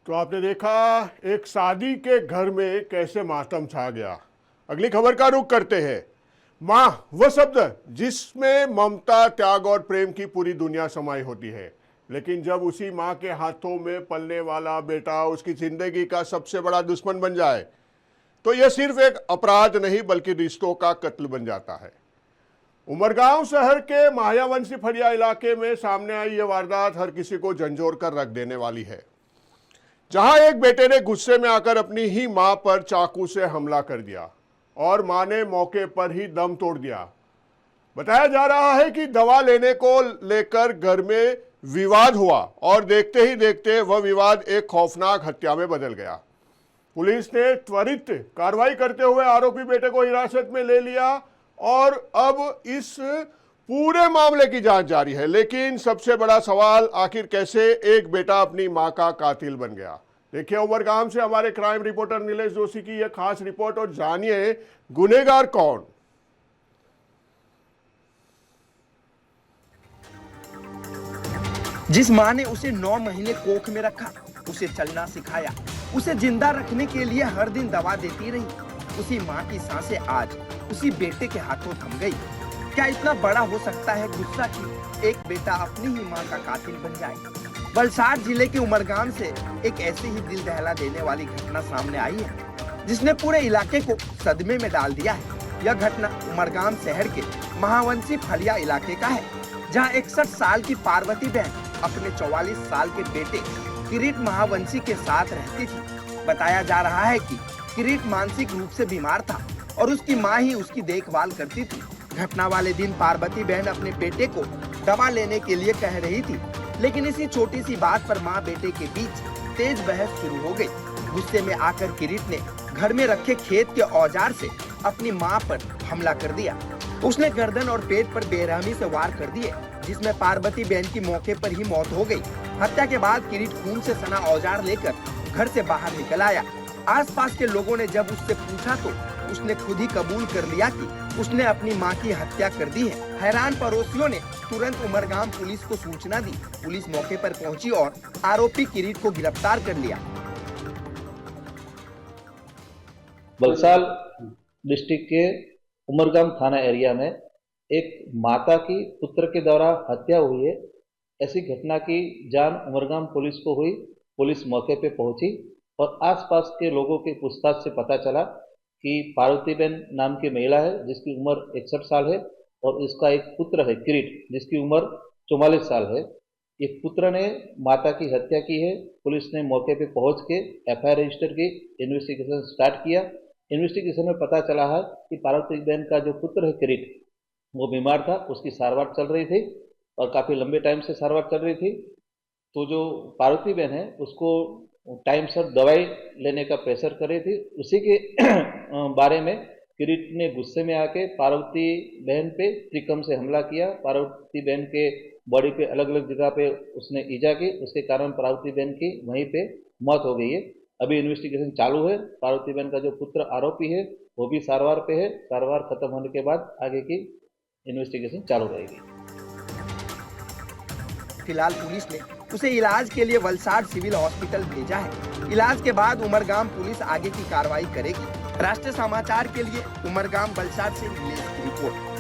तो आपने देखा एक शादी के घर में कैसे मातम छा गया। अगली खबर का रुख करते हैं। माँ वह शब्द जिसमें ममता, त्याग और प्रेम की पूरी दुनिया समाई होती है, लेकिन जब उसी माँ के हाथों में पलने वाला बेटा उसकी जिंदगी का सबसे बड़ा दुश्मन बन जाए तो यह सिर्फ एक अपराध नहीं बल्कि रिश्तों का कत्ल बन जाता है। उमरगांव शहर के मायावंशी फरिया इलाके में सामने आई यह वारदात हर किसी को झंझोर कर रख देने वाली है, जहां एक बेटे ने गुस्से में आकर अपनी ही मां पर चाकू से हमला कर दिया और मां ने मौके पर ही दम तोड़ दिया। बताया जा रहा है कि दवा लेने को लेकर घर में विवाद हुआ और देखते ही देखते वह विवाद एक खौफनाक हत्या में बदल गया। पुलिस ने त्वरित कार्रवाई करते हुए आरोपी बेटे को हिरासत में ले लिया और अब इस पूरे मामले की जांच जारी है। लेकिन सबसे बड़ा सवाल, आखिर कैसे एक बेटा अपनी मां का कातिल बन गया। देखिए उमरगाम से हमारे क्राइम रिपोर्टर नीलेश जोशी की यह खास रिपोर्ट और जानिए गुनहगार कौन। जिस मां ने उसे 9 महीने कोख में रखा, उसे चलना सिखाया, उसे जिंदा रखने के लिए हर दिन दवा देती रही, उसी मां की सांसें आज उसी बेटे के हाथों थम गई। क्या इतना बड़ा हो सकता है गुस्सा कि एक बेटा अपनी ही मां का कातिल बन जाए। वलसाड जिले के उमरगाम से एक ऐसी ही दिल दहला देने वाली घटना सामने आई है, जिसने पूरे इलाके को सदमे में डाल दिया है। यह घटना उमरगाम शहर के महावंशी फलिया इलाके का है, जहां 61 साल की पार्वती बहन अपने 44 साल के बेटे किरीट महावंशी के साथ रहती थी। बताया जा रहा है कि किरीट मानसिक रूप से बीमार था और उसकी मां ही उसकी देखभाल करती थी। घटना वाले दिन पार्वती बहन अपने बेटे को दवा लेने के लिए कह रही थी, लेकिन इसी छोटी सी बात पर मां बेटे के बीच तेज बहस शुरू हो गई। गुस्से में आकर किरीट ने घर में रखे खेत के औजार से अपनी मां पर हमला कर दिया। उसने गर्दन और पेट पर बेरहमी से वार कर दिए, जिसमें पार्वती बहन की मौके पर ही मौत हो गई। हत्या के बाद किरीट खून से सना औजार लेकर घर से बाहर निकल आया। आसपास के लोगों ने जब उससे पूछा तो उसने खुद ही कबूल कर लिया कि उसने अपनी मां की हत्या कर दी है। हैरान पड़ोसियों ने तुरंत उमरगाम पुलिस को सूचना दी। पुलिस मौके पर पहुंची और आरोपी किरीट को गिरफ्तार कर लिया। वलसाड डिस्ट्रिक्ट के उमरगाम थाना एरिया में एक माता की पुत्र के द्वारा हत्या हुई है, ऐसी घटना की जान उमरगाम पुलिस को हुई। पुलिस मौके पे पहुंची और आसपास के लोगों के पूछताछ से पता चला कि पार्वतीबेन नाम की महिला है जिसकी उम्र 61 साल है और इसका एक पुत्र है किरीट जिसकी उम्र 44 साल है। ये पुत्र ने माता की हत्या की है। पुलिस ने मौके पे पहुंच के एफआईआर रजिस्टर की, इन्वेस्टिगेशन स्टार्ट किया। इन्वेस्टिगेशन में पता चला है कि पार्वतीबेन का जो पुत्र है किरीट वो बीमार था, उसकी सारवार चल रही थी और काफ़ी लंबे टाइम से सारवार चल रही थी। तो जो पार्वतीबेन है उसको टाइम से दवाई लेने का प्रेशर कर रही थी। उसी के बारे में किरीट ने गुस्से में आके पार्वती बहन पे त्रिकम से हमला किया। पार्वती बहन के बॉडी पे अलग अलग जगह पे उसने ईजा की, उसके कारण पार्वती बहन की वहीं पे मौत हो गई है। अभी इन्वेस्टिगेशन चालू है। पार्वती बहन का जो पुत्र आरोपी है वो भी सारवार पे है। सारवार खत्म होने के बाद आगे की इन्वेस्टिगेशन चालू रहेगी। फिलहाल पुलिस ने उसे इलाज के लिए वलसाड सिविल हॉस्पिटल भेजा है। इलाज के बाद उमरगाम पुलिस आगे की कार्रवाई करेगी। राष्ट्रीय समाचार के लिए उमरगाम वलसाड से नीलेश की रिपोर्ट।